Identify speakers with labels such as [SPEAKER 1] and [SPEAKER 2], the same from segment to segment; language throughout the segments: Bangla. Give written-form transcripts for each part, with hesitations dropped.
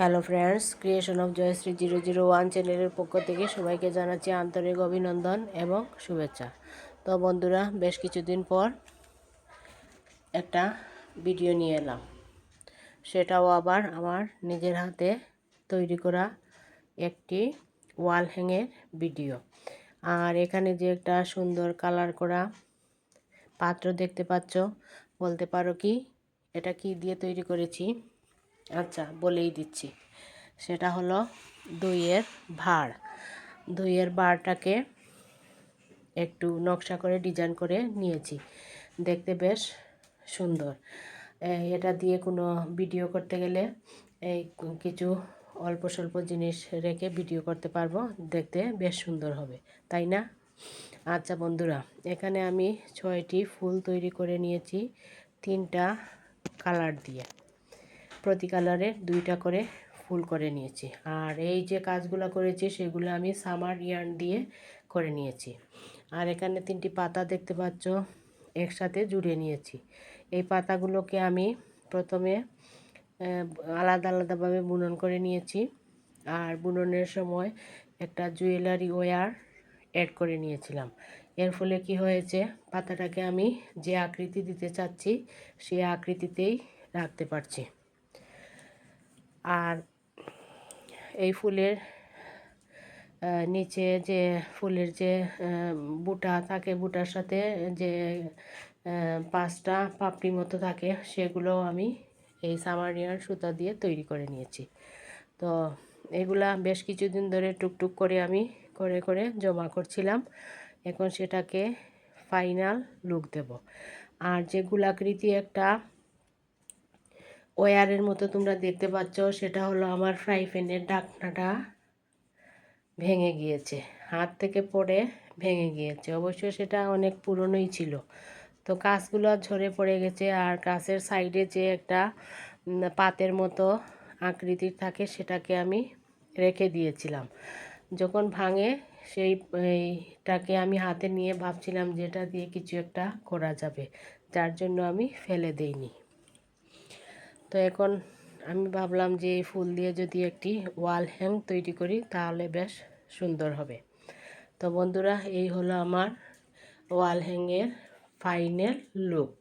[SPEAKER 1] Hello friends, creation of Joyshree 001 চ্যানেলের পক্ষ থেকে সবাইকে জানাচ্ছি আন্তরিক অভিনন্দন এবং শুভেচ্ছা। তো বন্ধুরা, বেশ কিছুদিন পর একটা ভিডিও নিয়ে এলাম, সেটাও আবার আমার নিজের হাতে তৈরি করা একটি ওয়াল হ্যাঙের ভিডিও। আর এখানে যে একটা সুন্দর কালার করা পাত্র দেখতে পাচ্ছ, বলতে পারো কি এটা কি দিয়ে তৈরি করেছি? আচ্ছা, বলেই দিচ্ছি। সেটা হলো দইয়ের ভাঁড়। দইয়ের ভাঁড়টাকে একটু নকশা করে ডিজাইন করে নিয়েছি, দেখতে বেশ সুন্দর। এটা দিয়ে কোনো ভিডিও করতে গেলে এই কিছু অল্প স্বল্প জিনিস রেখে ভিডিও করতে পারবো, দেখতে বেশ সুন্দর হবে, তাই না? আচ্ছা বন্ধুরা, এখানে আমি 6টি ফুল তৈরি করে নিয়েছি 3টা কালার দিয়ে, প্রতি কালারে 2টা করে ফুল করে নিয়েছি। আর এই যে কাজগুলো করেছি সেগুলো আমি সামার ইয়ার্ন দিয়ে করে নিয়েছি। আর এখানে 3টি পাতা দেখতে পাচ্ছ, একসাথে জুড়ে নিয়েছি। এই পাতাগুলোকে আমি প্রথমে আলাদা আলাদাভাবে বুনন করে নিয়েছি। আর বুননের সময় একটা জুয়েলারি ওয়্যার অ্যাড করে নিয়েছিলাম। এর ফলে কি হয়েছে, পাতাটাকে আমি যে আকৃতি দিতে চাচ্ছি সেই আকৃতিতেই রাখতে পারছি। আর এই ফুলের নিচে যে ফুলের যে বুটা থাকে, বুটার সাথে যে 5টা পাপড়ি মতো থাকে, সেগুলো আমি এই সামারিয়ার সুতা দিয়ে তৈরি করে নিয়েছি। তো এগুলা বেশ কিছুদিন ধরে টুকটুক করে আমি করে করে জমা করছিলাম। এখন সেটাকে ফাইনাল লুক দেব। আর যে গোলাকৃতি একটা ওয়্যারের মতো তোমরা দেখতে পাচ্ছ, সেটা হলো আমার ফ্রাই প্যানের ঢাকনাটা ভেঙে গিয়েছে, হাত থেকে পড়ে ভেঙে গিয়েছে। অবশ্য সেটা অনেক পুরনোই ছিল, তো কাঁচগুলো ঝরে পড়ে গেছে। আর কাঁচের সাইডে যে একটা পাতের মতো আকৃতির থাকে, সেটাকে আমি রেখে দিয়েছিলাম। যখন ভাঙে সেইটাকে আমি হাতে নিয়ে ভাবছিলাম যে এটা দিয়ে কিছু একটা করা যাবে, যার জন্য আমি ফেলে দেইনি। তো এখন আমি ভাবলাম যে এই ফুল দিয়ে যদি একটি ওয়াল হ্যাং তৈরি করি তাহলে বেশ সুন্দর হবে। তো বন্ধুরা, এই হলো আমার ওয়াল হ্যাংয়ের ফাইনাল লুক।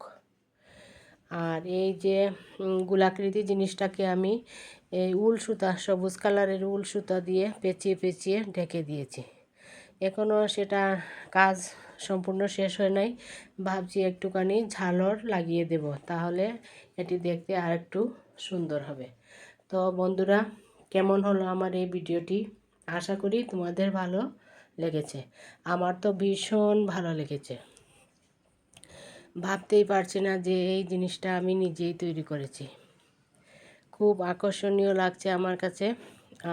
[SPEAKER 1] আর এই যে গোলাকৃতি জিনিসটাকে আমি এই উল সুতা, সবুজ কালারের উল সুতা দিয়ে পেঁচিয়ে পেঁচিয়ে ঢেকে দিয়েছি। এখনও সেটা কাজ সম্পূর্ণ শেষ হয় নাই, ভাবছি একটুখানি ঝালর লাগিয়ে দেব, তাহলে এটি দেখতে আর একটু সুন্দর হবে। তো বন্ধুরা, কেমন হলো আমার এই ভিডিওটি? আশা করি তোমাদের ভালো লেগেছে। আমার তো ভীষণ ভালো লেগেছে, ভাবতেই পারছি না যে এই জিনিসটা আমি নিজেই তৈরি করেছি। খুব আকর্ষণীয় লাগছে আমার কাছে।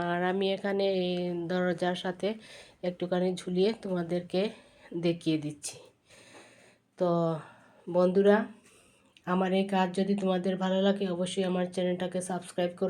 [SPEAKER 1] আর আমি এখানে এই দরজার সাথে একটুখানি ঝুলিয়ে তোমাদেরকে দেখিয়ে দিচ্ছি। তো বন্ধুরা, আমার এই কাজ যদি তোমাদের ভালো লাগে অবশ্যই আমার চ্যানেলটাকে সাবস্ক্রাইব করো।